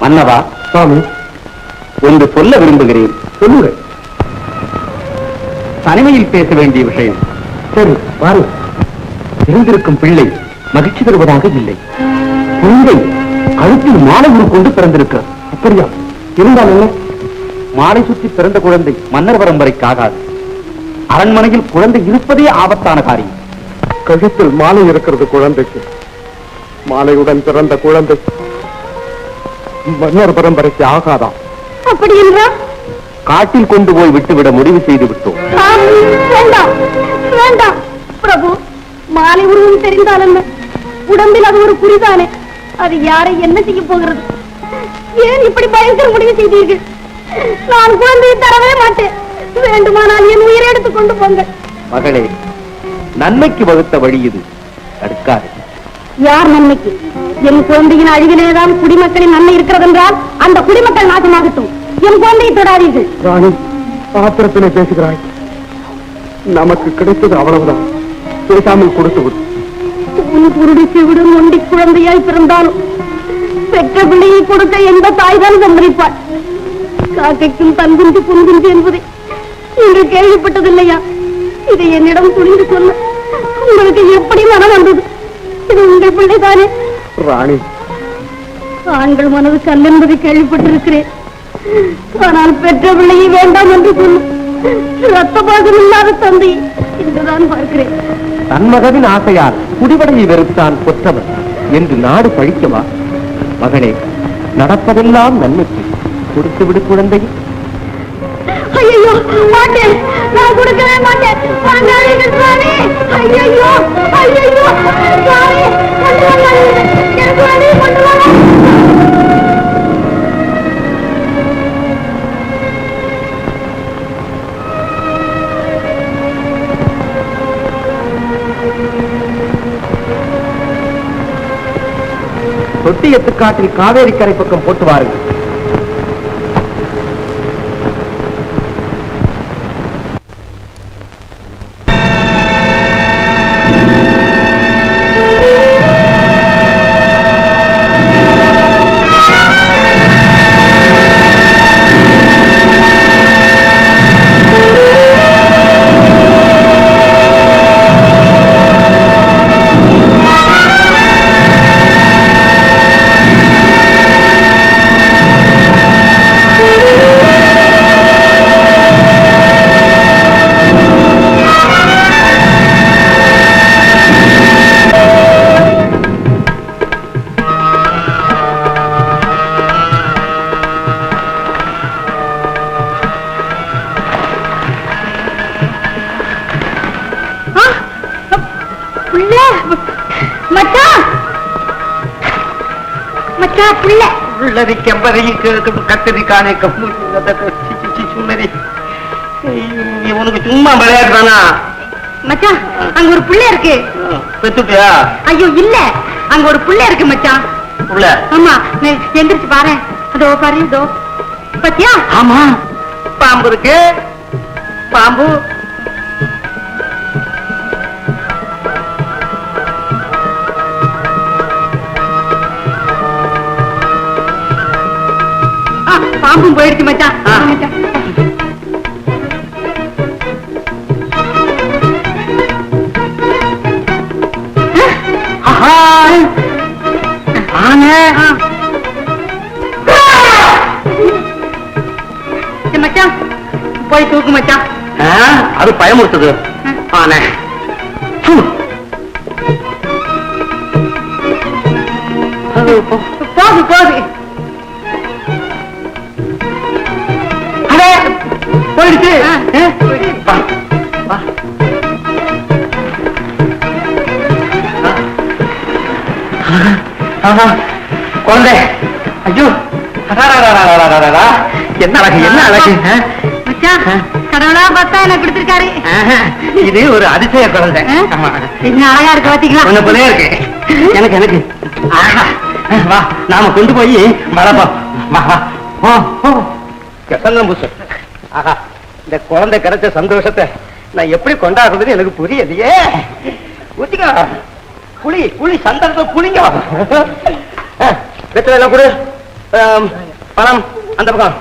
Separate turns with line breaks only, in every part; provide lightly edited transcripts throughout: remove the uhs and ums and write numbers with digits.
அண்ணவா சுவாமி, ஒன்று சொல்ல விரும்புகிறேன். சொல்லுங்கள். தனிமையில் பேச வேண்டிய விஷயம். சரி, வாருங்கள். பிறந்திருக்கும் பிள்ளை மகிழ்ச்சி தருவதாக இல்லை. குழந்தை கழுத்தில் மாலை கொண்டு பிறந்திருக்க. அப்படியா? இருந்தால் என்ன? மாலை சுற்றி பிறந்த குழந்தை மன்னர் பரம்பரைக்கு ஆகாது. அரண்மனையில் குழந்தை இருப்பதே ஆபத்தான காரியம்.
கழுத்தில் மாலை இருக்கிறது குழந்தைக்கு. மாலையுடன் பிறந்த குழந்தை மன்னர் பரம்பரைக்கு ஆகாதா?
அப்படி என்றால்
காட்டில் கொண்டு போய் விட்டுவிட முடிவு செய்து விட்டோம்.
வேண்டாம் வேண்டாம் பிரபு. மாலை உருவம் தெரிந்தால் என்ன? உடம்பில் அது ஒரு குறிதானே. அது யாரை என்ன செய்ய போகிறது? ஏன் இப்படி பயங்கர முடிவு செய்தீர்கள்? நான் குழந்தையை தரவே மாட்டேன். வேண்டுமானால் என் உயிரை எடுத்துக் கொண்டு போங்கள்.
மகளே, நன்மைக்கு வகுத்த வழி இது, தடுக்காது.
யார் நன்மைக்கு? என் குழந்தையின் அழிவிலேதான் குடிமக்களின் நன்மை இருக்கிறது என்றால் அந்த குடிமக்கள் நாசமாகட்டும். என் குழந்தையை தொடாதீர்கள்.
ராணி, பாத்திரத்திலே பேசுகிறாய். நமக்கு கிடைத்தது அவ்வளவுதான். பேசாமல் கொடுத்து விடு.
உன் குருடி செவிடும் ஒண்டி குழந்தையாய் பிறந்தாலும் பெற்ற பிள்ளையை கொடுக்க எந்த தாய்தான் சம்மதிப்பாள்? காக்கைக்கும் தன் குஞ்சு பொன் குஞ்சு என்பதை நீங்கள் கேள்விப்பட்டதில்லையா? இதை என்னிடம் துணிந்து சொல்ல உங்களுக்கு எப்படி மனம் வந்தது? இது உங்கள் பிள்ளைதானே?
ராணி,
ஆண்கள் மனது கல் என்பதை கேள்விப்பட்டிருக்கிறேன். ஆனால் பெற்ற பிள்ளையை வேண்டாம் என்று சொல்லும் ரத்த பாகம் இல்லாத தந்தை என்றுதான் பார்க்கிறேன்.
தன் மகனின் ஆசையால் குடிவடையை வெறுத்தான் கொற்றவன் என்று நாடு பழிக்கவா? மகனே, நடப்பதெல்லாம் நன்மைக்கு. கொடுத்து விடு குழந்தையை.
ஐயோ, மாட்டேன். நான் கொடுக்கவே மாட்டேன். வாங்காதீர்கள் சுவாமி. ஐயோ ஐயோ, சுவாமி, கொண்டு வாங்க. எனக்கு வழியை கொண்டு வாங்க.
தொட்டி எத்துக்காட்டில் காவேரி கரை பக்கம் போட்டு வாருங்கள்.
உனக்கு சும்மா விளையாடுறானா?
மச்சான், அங்க ஒரு புள்ள இருக்கு.
பெத்துட்டியா?
ஐயோ இல்ல, அங்க ஒரு புள்ள இருக்கு மச்சான்.
புள்ள?
ஆமா, எந்திரிச்சு பாரு. அதோ பாரு, இதோ பத்தியா?
ஆமா, பாம்பு இருக்கு. பாம்பு
பாம்பும் போயிடுச்சு மச்சான். மச்சான் போய் தூக்கு மச்சான்.
அது பயமுறுத்துது. ஆனே
போது போது
போயிடுச்சு. குழந்தை, ஐயோ, என்ன அழகு, என்ன அழகு.
கடவுளா பார்த்தா எனக்கு கொடுத்திருக்காரு.
இது ஒரு அதிசய குழந்தை.
என்ன அழகா இருக்கு பாத்தீங்களா?
ஒண்ணு போலே இருக்கு. எனக்கு எனக்கு வா, நாம கொண்டு போய் வளர்ப்போம். வா வா. ஆஹா, இந்த குழந்தை கிடைச்ச சந்தோஷத்தை நான் எப்படி கொண்டாடுறதுன்னு எனக்கு புரியலையே. ஊத்திக்கோ, புளி புளி சந்தர்ப்பம் புளிங்க. வெத்தலை எல்லாம் கொடு. பணம் அந்த பக்கம்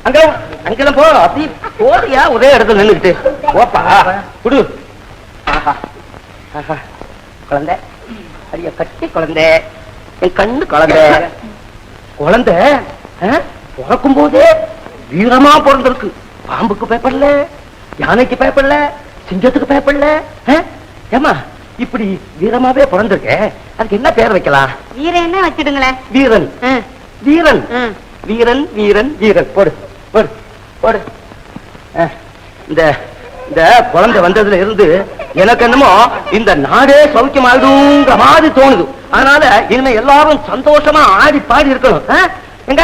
அங்க அங்கெல்லாம் போ அப்படி போறியா ஒரே இடத்துல நின்றுட்டு போப்பா குடு குழந்தை அரிய கட்டி குழந்தை என் கண்ணு குழந்தை குழந்தை பிறக்கும் போதே வீரமா பிறந்திருக்கு பாம்புக்கு பயப்படல யானைக்கு பயப்படல சிங்கத்துக்கு பயப்படல ஏமா இப்படி வீரமாவே பிறந்திருக்க அதுக்கு என்ன பேர் வைக்கலாம்
வீரன் என்ன வச்சிடுங்களேன்
வீரன் வீரன் வீரன் வீரன் வீரன் போடு போடு போடு இந்த இந்த குழந்தை வந்ததுல இருந்து எனக்கு என்னமோ இந்த நாடே சௌக்கியமாயிடுங்கிற மாதிரி தோணுது அதனால இனிமே எல்லாரும் சந்தோஷமா ஆடி பாடி இருக்கணும் எங்க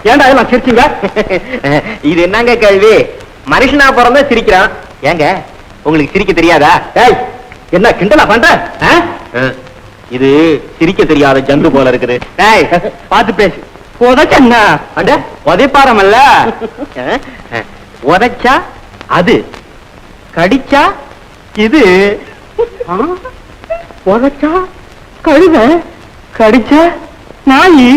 ஏன்டா எல்லாம் சிரிச்சீங்க?
இது என்னங்க கேள்வி? மனுஷனா பிறந்தா சிரிக்கிறான், ஏங்க உங்களுக்கு சிரிக்க தெரியாதா?
ஏய், என்ன கிண்டலா பண்ற?
இது சிரிக்க தெரியாத ஜந்து போல இருக்குது. டேய்,
பார்த்து பேசு.
உதைச்சா அட உதைப்பாரமல்ல. உதைச்சா அது, கடிச்சா இது.
உதச்சா கழுத, கடிச்சா நாயி.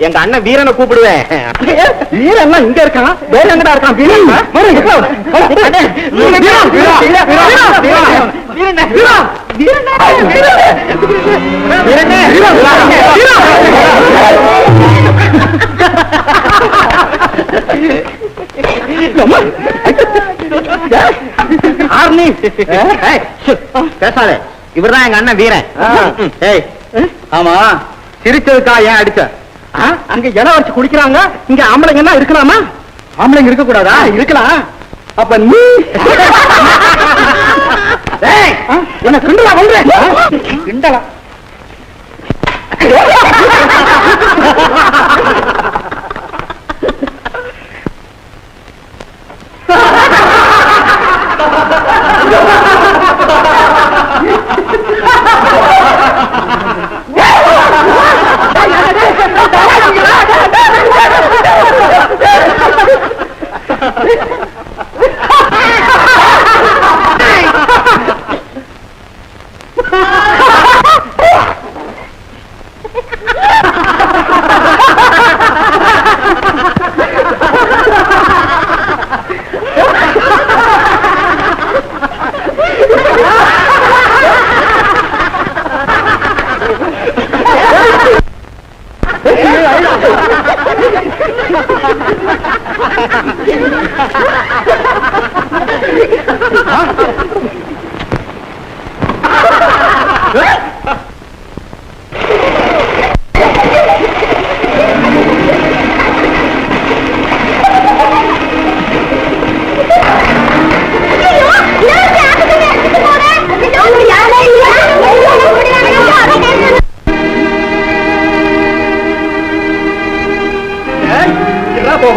எங்க அண்ணன் வீரனை கூப்பிடுவேன்.
வீரன் இங்க இருக்கான், வேற எங்கடா இருக்கான்?
பேசாத, இவர்தான் எங்க அண்ணன் வீரன். ஏய், ஆமா, சிரிச்சதுக்கா ஏன் அடிச்ச?
அங்க இடம் வச்சு குடிக்கிறாங்க, இங்க ஆம்பளைங்க எல்லாம் இருக்கலாமா? ஆம்பளைங்க இருக்க கூடாதா? இருக்கலாம். அப்ப நீ என்ன கிண்டலா பண்ற? கிண்டலா?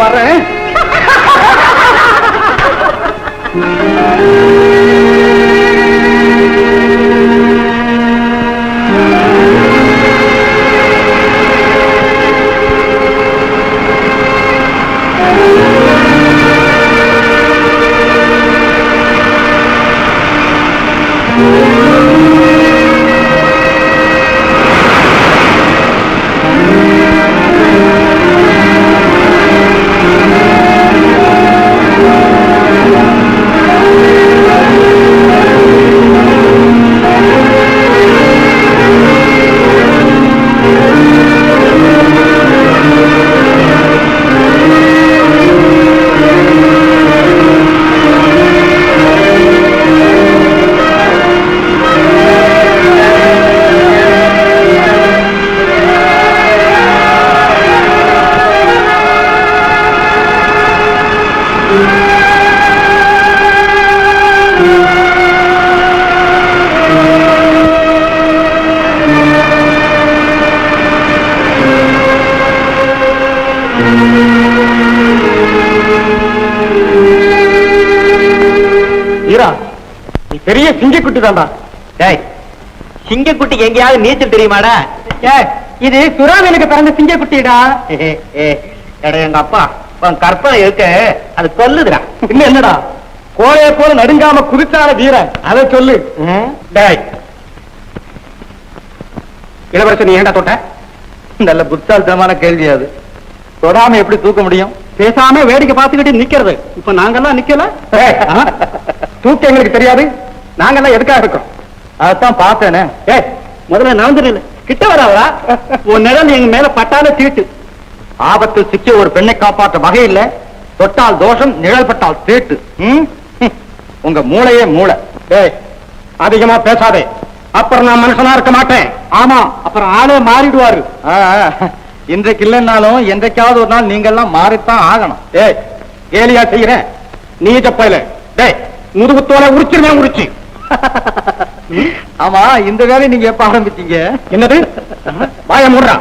வர்றேன். பெரிய சிங்கக்குட்டி தான்டா.
சிங்கக்குட்டிக்கு எங்கேயாவது நீச்சல் தெரியுமாடா?
இது சுறாமீனுக்கு பிறந்த சிங்கக்குட்டிடா.
எங்க அப்பா கற்பனை இருக்க அது கொல்லுதுடா.
இன்னும் என்னடா, கோழைய போல நடுங்காம குதிச்சான வீரன், அதை சொல்லு. இளவரசன் நீ ஏண்டா தொட்ட?
நல்ல புத்தால்தனமான கேள்வி அது. தொடாம எப்படி தூக்க முடியும்?
பேசாம வேடிக்கை பார்த்துக்கிட்டு நிக்கிறது. இப்ப நாங்கெல்லாம் நிக்கல. தூக்க எங்களுக்கு தெரியாது, நாங்கெல்லாம் எதுக்காக இருக்கோம்?
அதான் பார்த்தேனே.
முதல்ல நடந்துரு, கிட்ட வராதா? உன் நிழல் எங்க மேல பட்டால தீட்டு.
ஆபத்தில் சிக்கிய ஒரு பெண்ணை காப்பாற்ற வகை இல்ல. தொட்டால் தோஷம், நிழல் பட்டால் தீட்டு. உங்க மூளையே மூளை.
அதிகமா பேசாதே, அப்புறம் நான் மனுஷனா இருக்க மாட்டேன். ஆமா, அப்புறம் ஆளே மாறிடுவாரு.
இன்றைக்கு இல்லைன்னாலும் என்றைக்காவது ஒரு நாள் நீங்க எல்லாம் மாறித்தான் ஆகணும்.
ஏலியா செய்யறேன், நீ ஜப்பையில முதுகுத்தோலை உரிச்சிருவேன், உரிச்சு.
ஆமா, இந்த வேலையை நீங்க எப்ப ஆரம்பிச்சீங்க?
என்னது? வாய மூடுறா.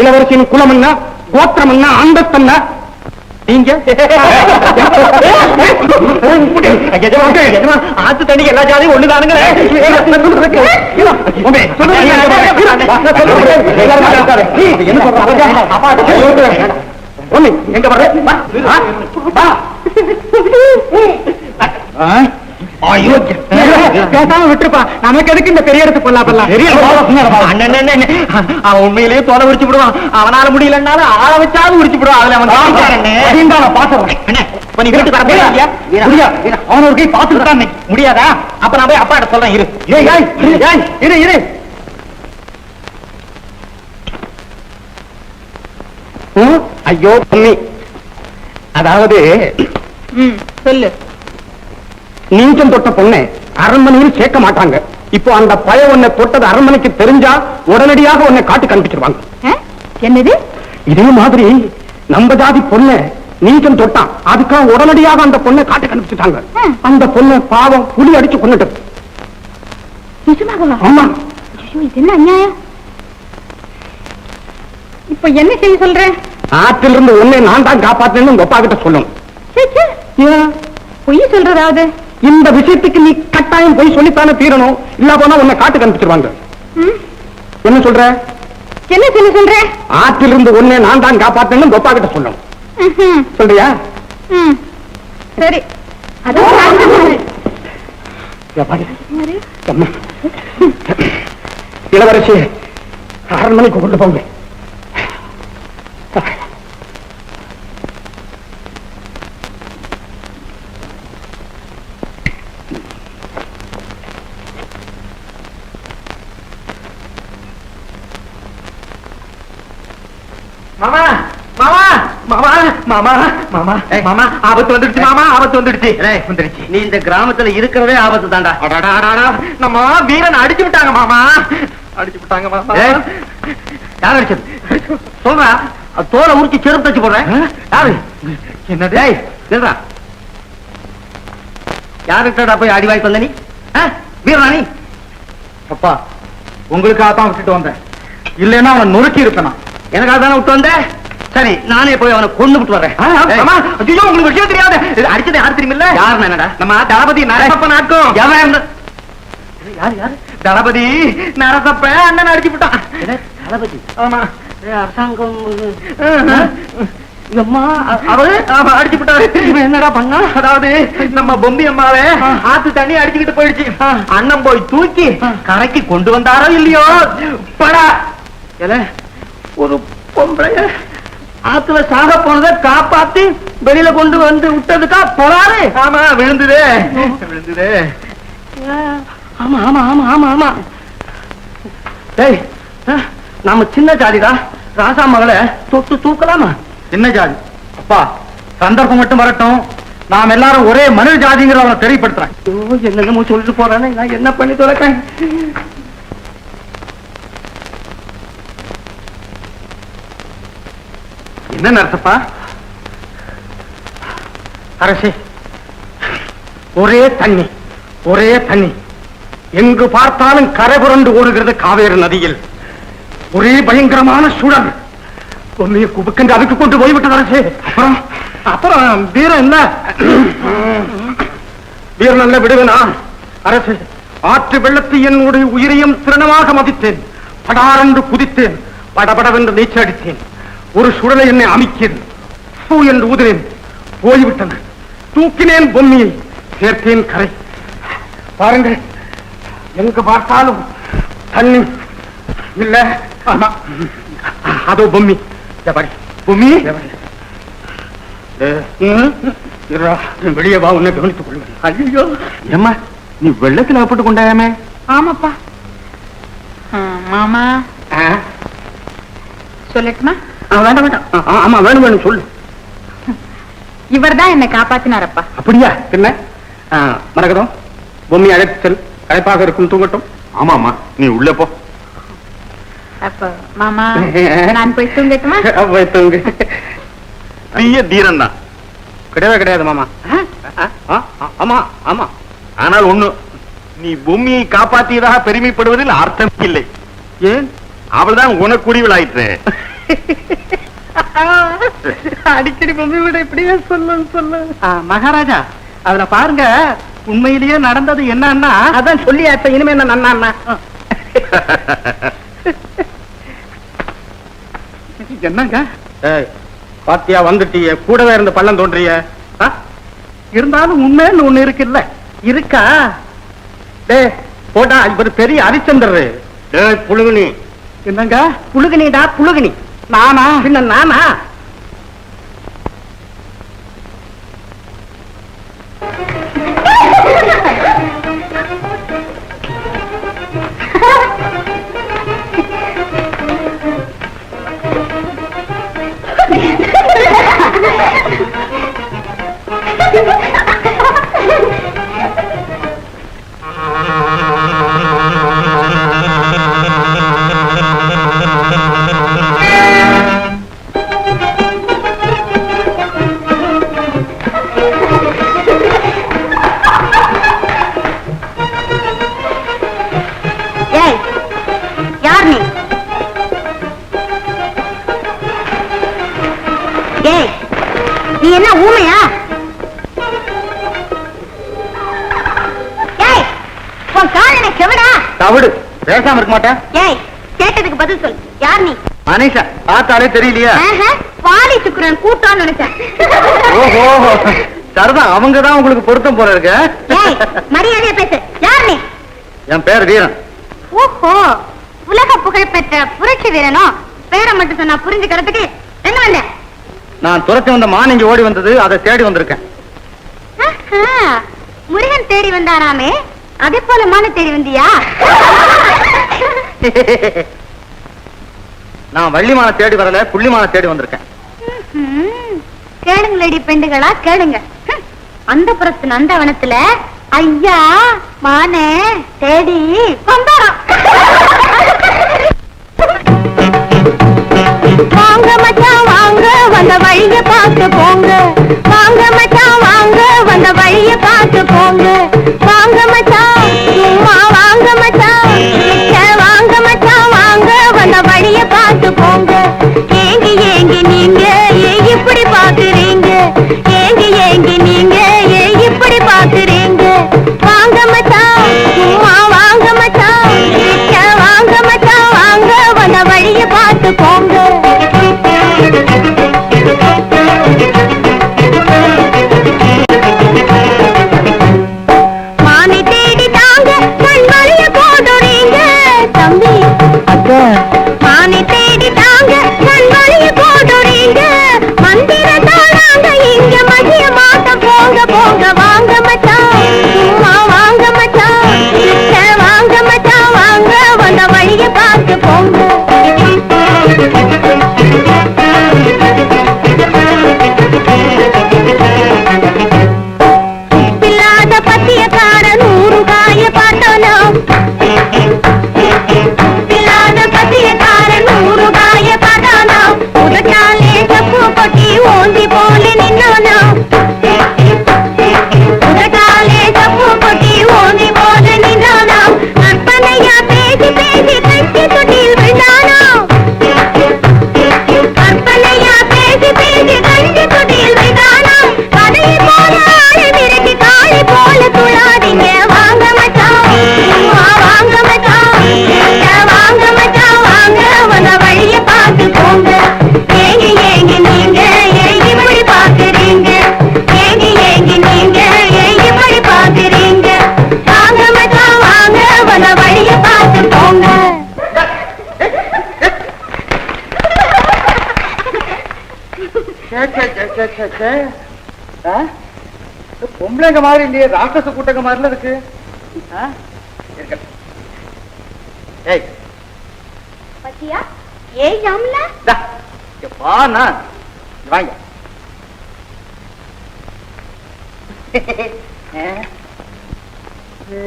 இளவரசியின் குலம் என்ன, கோத்திரம் என்ன, அந்தஸ்து என்ன? நீங்க ஆத்து தண்ணி எல்லா ஜாதியும் ஒண்ணுதானுங்க. எங்க வர்ற பேசாம விட்டுருப்பா, நமக்கு எதுக்கு இந்த பெரிய இடத்து பொல்லாப்பெல்லாம்? அவன் உண்மையிலேயே தோலை உரிச்சு விடுவான். அவனால முடியலன்னாலும் ஆள வச்சாலும் உரிச்சு விடுவான். அதுல அவன் அவன் ஒரு கை பாத்துக்கிட்டான். முடியாதா? அப்ப நான் போய் அப்பா கிட்ட சொல்றேன். இரு இரு. ஐயோ பொண்ணி, அதாவது
சொல்லு.
நீச்சம் தொட்ட பொண்ணை அரண்மனையில் சேர்க்க மாட்டாங்க. இப்போ அந்த பய உன்னை தொட்டது அரண்மனைக்கு தெரிஞ்சா உடனடியாக உன்னை காட்டு கண்டுபிடிச்சிருவாங்க.
என்னது?
இதே மாதிரி நம்ம ஜாதி பொண்ணை நீச்சம் தொட்டான், அதுக்காக உடனடியாக அந்த பொண்ணை காட்டு கண்டுபிடிச்சிட்டாங்க. அந்த பொண்ணை பாவம் புலி அடிச்சு கொண்டுட்டு.
நிஜமாகவா?
ஆமா.
இது என்ன அநியாயம்? இப்ப என்ன செய்ய சொல்றேன்?
ஆற்றிலிருந்து உன்னை நான் தான் காப்பாத்தினு உங்க அப்பா கிட்ட சொல்லணும்.
பொய் சொல்றதாவது?
இந்த விஷயத்துக்கு நீ கட்டாயம் போய் சொல்லித்தானே தீரணும். இல்ல போனா உன்னை காட்டு கண்டுபிடிச்சிருவாங்க. என்ன சொல்ற?
என்ன சொல்ல சொல்ற?
ஆற்றிலிருந்து உன்னை நான் தான் காப்பாத்தினு உங்க அப்பா கிட்ட சொல்லணும். சொல்றியா?
சரி.
இளவரசி அரண்மனைக்கு கொண்டு போங்க. மாமா மாமா மாமா மாமா மாமா மாமா ஆபத்து வந்துடுச்சு. மாமா ஆபத்து வந்துடுச்சு.
நீ இந்த கிராமத்துல இருக்கிறதே ஆபத்து தாண்டா.
நம்ம வீரன் அடிச்சு விட்டாங்க மாமா. அடிச்சு விட்டாங்க மாமா.
யார் அடிச்சது? சொல்றா. தோலை உரிச்சு செருப்பு தச்சு போடுறேன். யாரு?
என்னது?
சொல்றா. யாருக்கிட்டா போய் அடி வாய்ப்பு வந்த நீ? வீரராணி?
அப்பா, உங்களுக்காக தான் விட்டுட்டு வந்தேன். இல்லைன்னா அவனை நொறுக்கி இருப்பேன்.
எனக்காக தானே விட்டு வந்த? சரி, நானே போய் அவனை கொண்டு விட்டு வரேன்.
உங்களுக்கு விஷயம் தெரியாது. அடிச்சது யாரு தெரியுமில்ல?
யாரு? என்னடா?
நம்ம தளபதி நரசப்ப நாட்கும்.
யாரு யாரு?
தளபதி நரசப்ப அண்ணன் அடிச்சு விட்டான்.
தளபதி?
ஆமா.
அரசாங்கம்
அடிச்சு விட்டாரு. என்னடா பண்ணா? அதாவது நம்ம பொம்பி அம்மாவே ஆத்து தண்ணி அடிச்சுக்கிட்டு போயிடுச்சு. அண்ணன் போய் தூக்கி கரைக்கு கொண்டு வந்தாரோ இல்லையோ படா. ஒரு பொம்பளைய ஆத்துல சாக போனதை காப்பாத்தி வெளியில கொண்டு வந்து விட்டதுக்கா போறாரு. ஆமா, விழுந்துதே விழுந்துதே.
ஆமா ஆமா ஆமா ஆமா ஆமா. டேய், நாம சின்ன ஜாதிடா. ராசா மகளை தொட்டு தூக்கலாமா?
என்ன ஜாதி? அப்பா, சந்தர்ப்பம் மட்டும் வரட்டும். நாம் எல்லாரும் ஒரே மனித ஜாதிங்கிற அவனை தெரியப்படுத்துறேன்.
என்னென்னமோ சொல்லிட்டு போறானே, நான் என்ன பண்ணி தொலைக்கிறேன்?
என்ன நரசப்பா? அரசே, ஒரே தண்ணி ஒரே தண்ணி. எங்கு பார்த்தாலும் கரை புரண்டு ஓடுகிறது காவேரி நதியில். ஒரே பயங்கரமான சூழல். பொம்மையை குபுக்கென்று அதுக்கு கொண்டு போய்விட்டது அரசே. அப்புறம் வீரம் என்ன? வீரம் நல்ல விடுவேனா அரசே? ஆற்று வெள்ளத்தை என்னுடைய உயிரையும் திறனமாக மதித்தேன். படாரென்று குதித்தேன். படபடவென்று நீச்சல் அடித்தேன். ஒரு சுடலை என்னை அமைக்கிறேன். பூ என்று ஊதினேன். போய்விட்டன. தூக்கினேன் பொம்மியை, சேர்த்தேன் கரை. பாருங்கள், எங்கு பார்த்தாலும் தண்ணி இல்ல. அதோ பொம்மி. பொம்மி வெளியே வா, உன்னை கவனித்துக் கொள்வேன். ஐயோ ஏம்மா, நீ வெள்ளத்தில் அகப்பட்டு கொண்டாயாமே?
ஆமாப்பா. மாமா சொல்லட்டுமா?
வேண்டாம் வேண்டாம். ஆமா, வேணும் வேணும் சொல்லு.
இவர் தான் என்னை காப்பாத்தினாரப்பா.
அப்படியா? என்ன மரகதம், பொம்மி அழைத்து செல். களைப்பாக இருக்கும், தூங்கட்டும். ஆமாமா, நீ உள்ள போ.
அப்ப மாமா, நான் போய் தூங்கட்டுமா?
போய் தூங்கு.
பெரிய தீரன் தான்.
கிடையவே கிடையாது மாமா. ஆமா ஆமா.
ஆனால் ஒண்ணு, நீ பூமியை காப்பாற்றியதாக பெருமைப்படுவதில் அர்த்தம் இல்லை.
ஏன்?
அவள்தான் உனக்குரியவள் ஆயிற்று.
அடிக்கடி பொம்மை விட இப்படியே சொல்லு மகாராஜா அதுல பாருங்க உண்மையிலேயே நடந்தது என்னன்னா அதான் சொல்லியாச்ச இனிமே என்ன நன்னா என்னங்க பாத்தியா வந்துட்டிய கூடவே இருந்து பள்ளம் தோன்றிய இருந்தாலும் உண்மைன்னு ஒண்ணு இருக்குல்ல இருக்கா டே போடா இவர் பெரிய ஹரிச்சந்திரரு புழுகுனி என்னங்க புழுகுனிடா புழுகுனி நானா பின்ன நானா
நீ என்ன ஊமையா? உன் கால் என்ன செவடா?
தவிடு பேசாம இருக்க மாட்டேன்.
ஏய் கேட்டதுக்கு பதில் சொல். யார் நீ?
மனிஷா பார்த்தாலே தெரியலையா?
வாலி சுக்கிரன் கூட்டான்னு நினைச்சேன்.
ஓஹோ சரிதான், அவங்கதான் உங்களுக்கு பொருத்தம் போல இருக்கு.
மரியாதையா பேசு. யார் நீ?
என் பேர் வீரன்.
ஓஹோ உலக புகழ் பெற்ற புரட்சி வீரனோ? பேரை மட்டும் சொன்னா புரிஞ்சுக்கிறதுக்கு என்ன வந்த?
நான் துரத்தி வந்த மான் இங்க ஓடி வந்தது, அதை தேடி வந்திருக்கேன்.
முருகன் தேடி வந்தாராமே, அதே போல மான தேடி வந்தியா?
நான் வள்ளிமான தேடி வரல, புள்ளிமான தேடி வந்திருக்கேன்.
கேளுங்களேடி பெண்டுகளா கேளுங்க. அந்த புறத்து நந்தவனத்துல ஐயா மானே தேடி வந்தாராம். வாங்க மச்சான் வாங்க, வந்த வழிய பார்த்து போங்க. வாங்க மச்சான் வாங்க, வந்த வழிய பார்த்து போங்க. வாங்க மச்சான் சும்மா வாங்க மச்சான், வாங்க மச்சான் வாங்க, வந்த வழிய பார்த்து போங்க. ஏங்கி ஏங்கி நீங்க இப்படி பாக்குறீங்க, ஏங்கி ஏங்கி நீங்க இப்படி பாக்குறீங்க. வாங்க மச்சான் சும்மா வாங்க மச்சான், வாங்க மச்சான் வாங்க, வந்த வழிய பார்த்து போங்க. மானை தேடி தாங்க கண்மலைய போடுறீங்க தம்பி. மானை தேடி தாங்க கண்மலைய போடுறீங்க. மந்திரத்தால் நாங்க இங்க மதிய மாட்டம் போங்க போங்க. வாங்க மச்சான் சும்மா வாங்க மச்சான், வாங்க மச்சான் வாங்க, வந்த வழிய பார்த்து போங்க. இல்லாத பத்தியக்கார 100 காய பாட்டானோ, இல்லாத பத்தியக்கார 100 காய பாட்டானோ. உதட்டாலே சப்பு கொட்டி ஓந்தி போல நின்னானோ, உதட்டாலே சப்பு கொட்டி ஓந்தி போல நின்னானோ. கற்பனையா பேசி பேசி கட்டி தொட்டில் விழுந்தானோ, கற்பனையா பேசி பேசி கட்டி தொட்டில் விழுந்தானோ. கதையை போல ஆளை விரட்டி காளை போல துளாதீங்க. வாங்க மச்சான் வாங்க மச்சான், வாங்க மச்சான் வாங்க, வந்த வழிய பார்த்து போங்க. ஏங்கி ஏங்கி நீங்க இப்படி பாக்குறீங்க, ஏங்கி ஏங்கி நீங்க இப்படி பாக்குறீங்க. வாங்க மச்சான் வாங்க, வந்த வழிய பார்த்து போங்க.
பொம்பளைங்க மாதிரி இல்லையே, ராட்சச கூட்டங்க மாதிரில இருக்கு. ஏய்
பத்தியா ஏய் ஜாம்ல
வாங்க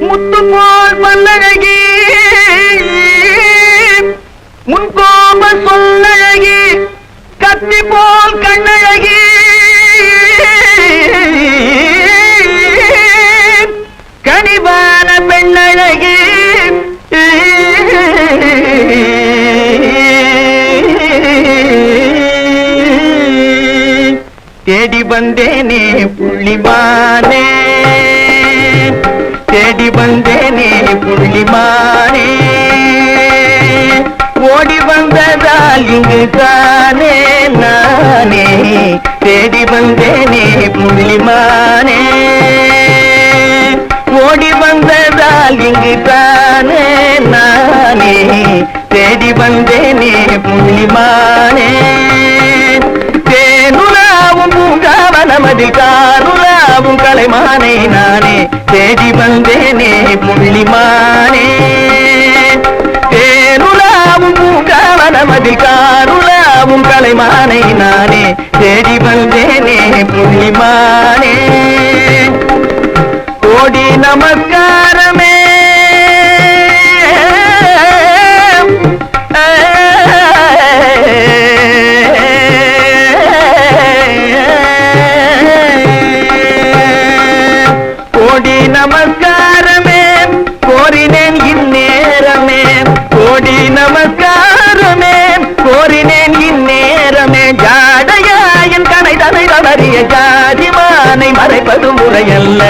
முத்து போல் மல்லழகி, முன்கோப சொல்லழகி, கத்தி போல் கண்ணழகி, கனிவான பெண்ணழகி,
தேடி வந்தேனே புள்ளிமானே, தேடி வந்தேனே புள்ளிமானே, ஓடி வந்ததால் இங்கு தானே நானே, தேடி வந்தேனே புள்ளிமானே, ஓடி வந்ததால் இங்கு தானே நானே, தேடி வந்தேனே புள்ளிமானே, தேனுலாவும் பூங்காவனமதில் காருலாவும் கலைமானை நானே, தேடி வந்தேனே புள்ளிமானே, தேனுலாவும் பூங்காவனமதில் காருலாவும் கலைமானை நானே, தேடி வந்தேனே புள்ளிமானே, கோடி நமஸ்காரமே கோடி நமஸ்காரமே கோரினேன் இந்நேரமே, கோடி நமஸ்காரமே கோரினேன் இந்நேரமே, ஜாடையாயன் கனை தனை தவறிய ஜாதிமானை மறைப்பது முறையல்ல,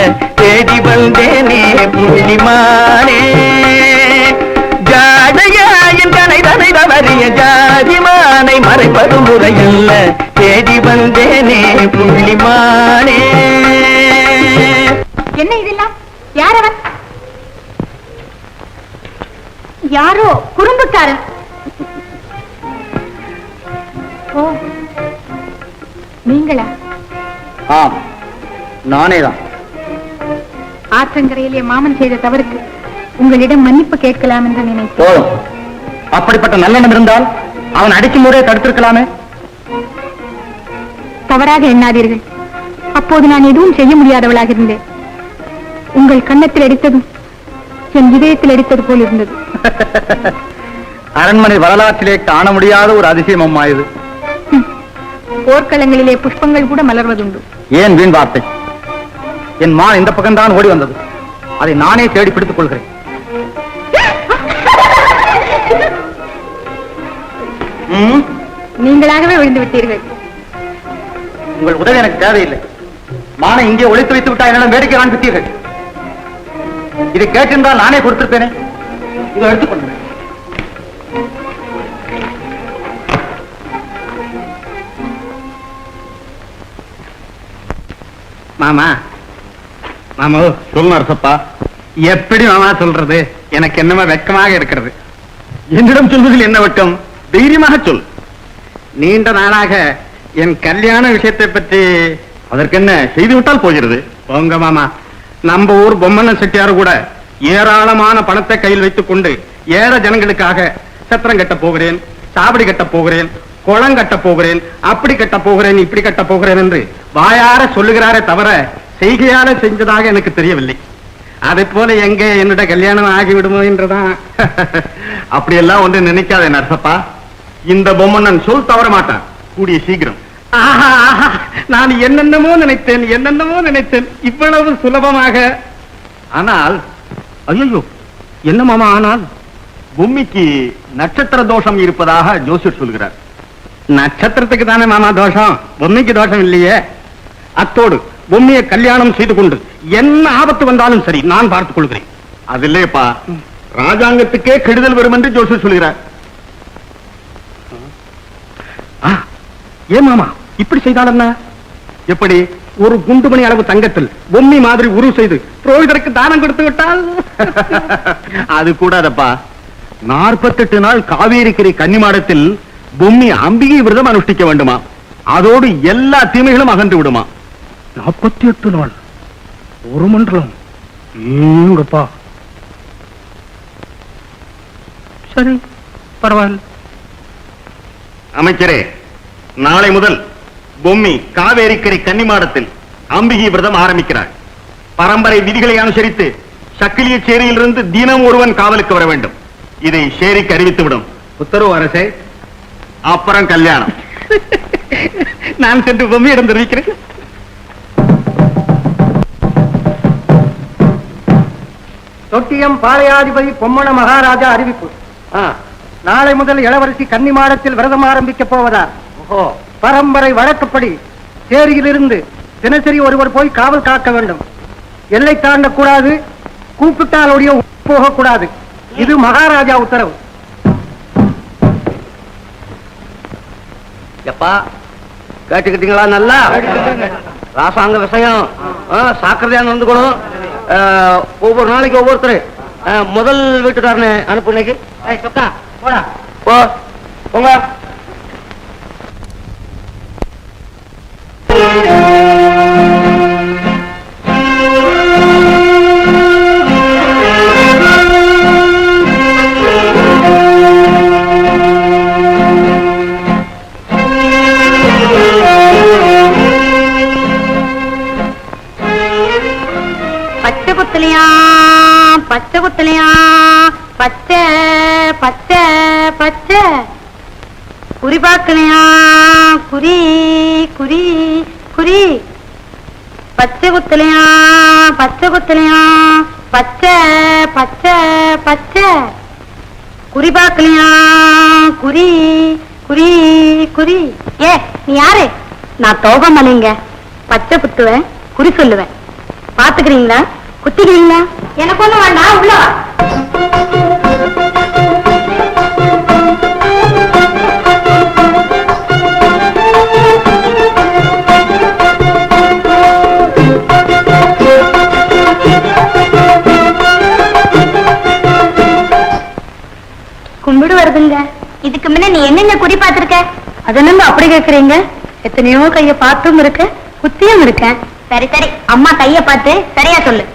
தேடி வந்தேனே புள்ளிமானே, ஜாடையாயன் கனை தனை தவறிய ஜாதிமானை மறைப்பது முறையல்ல, தேடி வந்தேனே புள்ளிமானே.
என்ன இதெல்லாம்? யார் அவன்? யாரோ குறும்புக்காரன். ஓ, நீங்களா?
ஆம், நானேதான்.
ஆற்றங்கரையிலே மாமன் செய்த தவறுக்கு உங்களிடம் மன்னிப்பு கேட்கலாம் என்று நினைத்தேன்.
அப்படிப்பட்ட நல்லெண்ணம் இருந்தால் அவன் அடிக்கும் முறையை தடுத்திருக்கலாமே.
தவறாக எண்ணாதீர்கள். அப்போது நான் எதுவும் செய்ய முடியாதவளாக இருந்தேன். உங்கள் கன்னத்தில் அடித்ததும் என் இதயத்தில் அடித்தது போல் இருந்தது.
அரண்மனை வரலாற்றிலே காண முடியாத ஒரு அதிசயம் அம்மா இது.
போர்க்களங்களிலே புஷ்பங்கள் கூட மலர்வதுண்டு.
ஏன் வீண் வார்த்தை? என் மான் இந்த பக்கம்தான் ஓடி வந்தது. அதை நானே தேடி பிடித்துக் கொள்கிறேன்.
நீங்களாகவே விழுந்து விட்டீர்கள்.
உங்கள் உதவி எனக்கு தேவையில்லை. மானை இங்கே ஒளித்து வைத்து விட்டா என்னிடம் வேடிக்கை காண்பித்தீர்கள். இதை கேட்டிருந்தால் நானே கொடுத்திருப்பேனே. இதை எடுத்துக்கொண்டு மாமா. மாமா சொல்லு அரசப்பா. எப்படி மாமா சொல்றது? எனக்கு என்னமா வெட்கமாக இருக்கிறது. என்னிடம் சொல்வதில் என்ன வெட்கம்? தைரியமாக சொல். நீண்ட நாளாக என் கல்யாண விஷயத்தை பற்றி அதற்கென்ன செய்து விட்டால் போகிறது. போங்க மாமா. நம்ம ஊர் பொம்மண்ணன் செட்டியார் கூட ஏராளமான பணத்தை கையில் வைத்துக் கொண்டு ஏழ ஜனங்களுக்காக சத்திரம் கட்ட போகிறேன், சாவடி கட்ட போகிறேன், குளம் கட்ட போகிறேன், அப்படி கட்ட போகிறேன், இப்படி கட்ட போகிறேன் என்று வாயார சொல்லுகிறாரே தவிர செய்கையால செஞ்சதாக எனக்கு தெரியவில்லை. அதை போல எங்க என்னோட கல்யாணம் ஆகிவிடுமோ என்றுதான். அப்படியெல்லாம் ஒன்று நினைக்காதே நரசப்பா. இந்த பொம்மண்ணன் சொல் தவற மாட்டான் கூடிய சீக்கிரம். நான் என்னென்னமோ நினைத்தேன் இவ்வளவு சுலபமாக. ஆனால் ஐயோ, என்ன மாமா? ஆனால் பூமிக்கு நட்சத்திர தோஷம் இருப்பதாக ஜோசியர் சொல்கிறார். நட்சத்திரத்துக்கு தானே மாமா தோஷம், பொம்மைக்கு தோஷம் இல்லையே. அத்தோடு பொம்மையை கல்யாணம் செய்து கொண்டு என்ன ஆபத்து வந்தாலும் சரி நான் பார்த்துக் கொள்கிறேன். அது இல்லையப்பா, ராஜாங்கத்துக்கே கெடுதல் வரும் என்று ஜோசியர் சொல்கிறார். ஏன் மாமா இப்படி செய்தால் என்ன? எப்படி? ஒரு குண்டுமணி அளவு தங்கத்தில் பொம்மி மாதிரி உருவு செய்து புரோகிதருக்கு தானம் கொடுத்து விட்டால் அது கூடாதப்பா. 48 நாள் காவேரிக்கரை கன்னிமாடத்தில் பொம்மி அம்பிகை விரதம் அனுஷ்டிக்க வேண்டுமா? அதோடு எல்லா தீமைகளும் அகன்று விடுமா? 48 நாள் ஒரு மண்டலம். ஏங்கப்பா. சரி, பரவாயில்ல. அமைச்சரே, நாளை முதல் பொம்மி காவேரிக்கரை கன்னிமாடத்தில் அம்பிகை விரதம் ஆரம்பிக்கிறார். பரம்பரை விதிகளை அனுசரித்து சக்கிலிய சேரியிலிருந்து தினம் ஒருவன் காவலுக்கு வர வேண்டும். இதை சேரிக்கு அறிவித்துவிடும். உத்தரவு அரசே. அப்புறம் கல்யாணம். நான் சென்று பொம்மியிடம் தெரிவிக்கிறேன்.
தொட்டியம் பாளையாதிபதி பொம்மன மகாராஜா அறிவிப்பு. நாளை முதல் இளவரசி கன்னிமாடத்தில் விரதம் ஆரம்பிக்க போவதார். பரம்பரை வழக்கப்படி சேரியிலிருந்து தினசரி ஒருவர் போய் காவல் காக்க வேண்டும். எல்லை தாண்டக்கூடாது, கூப்பிட்டால் ஒழிய போகக்கூடாது. இது மகாராஜா உத்தரவு.
எப்பா கேட்டுக்கிட்டீங்களா? நல்லா ராசாங்க விஷயம் சாக்கிரதையா நடந்துக்கணும். ஒவ்வொரு நாளைக்கு ஒவ்வொருத்தர் முதல் வீட்டுக்காரனை அனுப்பு. இன்னைக்கு போடா போங்க.
பச்சை குத்தலையா பச்சை பச்சை பச்சை குறி பார்க்கலையா குறி குறி குறி பச்சை குத்தலையா பச்சை குத்தலையா பச்சை பச்சை பச்சை குறி பார்க்கலையா குறி குறி குறி. ஏ நீ யாரு? நான் தோகமலைங்க. பச்சை குத்துவேன், குறி சொல்லுவேன். பாத்துக்கிறீங்களா? குத்திக்கிறீங்களா? எனக்கு ஒண்ணு வேண்டாம், உள்ள வா. கும்பிடு வருதுங்க. இதுக்கு முன்ன நீ என்னென்ன குறி பார்த்திருக்க? அது என்னங்க அப்படி கேக்குறீங்க? எத்தனையோ கைய பார்த்தும் இருக்க, குத்தியும் இருக்கேன். சரி சரி, அம்மா கைய பார்த்து சரியா சொல்லு.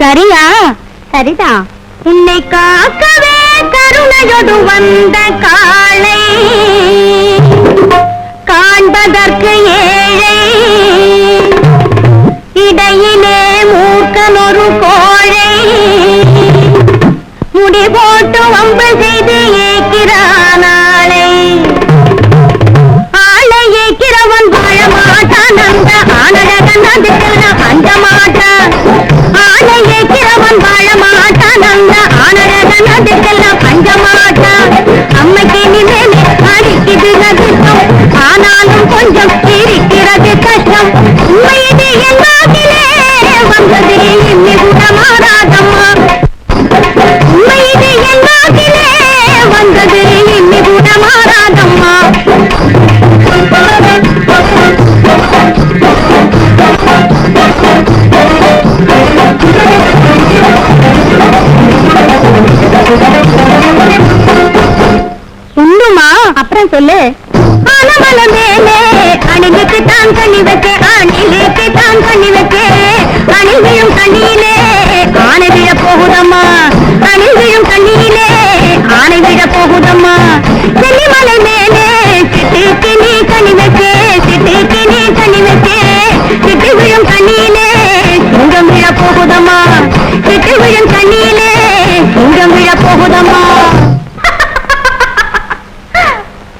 சரியா? சரிதான். உன்னை காக்கவே கருணையொடு வந்த காளை காண்பதற்கு ஏழை, இடையிலே மூர்க்கனொரு கோழை முடி போட்டு வம்பு செய்து ஏக்கிறானாளை. ஆளை ஏக்கிறவன் வாழ மாட்டான், அந்த ஆனழகன் அந்த கொஞ்சம் இருக்கிறது கஷ்டம் உண்மையிலே எல்லாத்திலே வந்தது இன்னி கூட மாறாதம்மா உண்மையிலே எல்லாத்திலே வந்தது இன்னி கூட மாறாதம்மா இன்னுமா அப்புறம் சொல்லு ஆனமல மேலே அணிலுக்கு தான் கண்ணி வச்சே அணிலுக்கு தான் கண்ணி வச்சே அணில் விழும் கண்ணியிலே ஆணை விழ போகுதம்மா அணில் விழும் கண்ணியிலே ஆணை விழ போகுதம்மா செல்லிமலை மேலே சிட்டுக்கு நீ கண்ணி வச்சே சிட்டுக்கு நீ கண்ணி வச்சே சிட்டு விழும் கண்ணியிலே சிங்கம் விழ போகுதம்மா சிட்டு விழும் கண்ணியிலே சிங்கம் விழ போகுதம்மா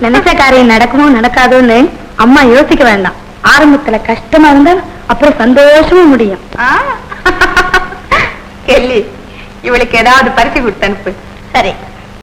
நினைச்ச காரியம் நடக்குமோ நடக்காதோன்னு அம்மா யோசிக்க வேண்டாம் ஆரம்பத்துல கஷ்டமா இருந்தா அப்புறம் சந்தோஷமும் முடியும்
கெல்லி இவளுக்கு ஏதாவது பரிசு கொடுத்து அனுப்பு
சரி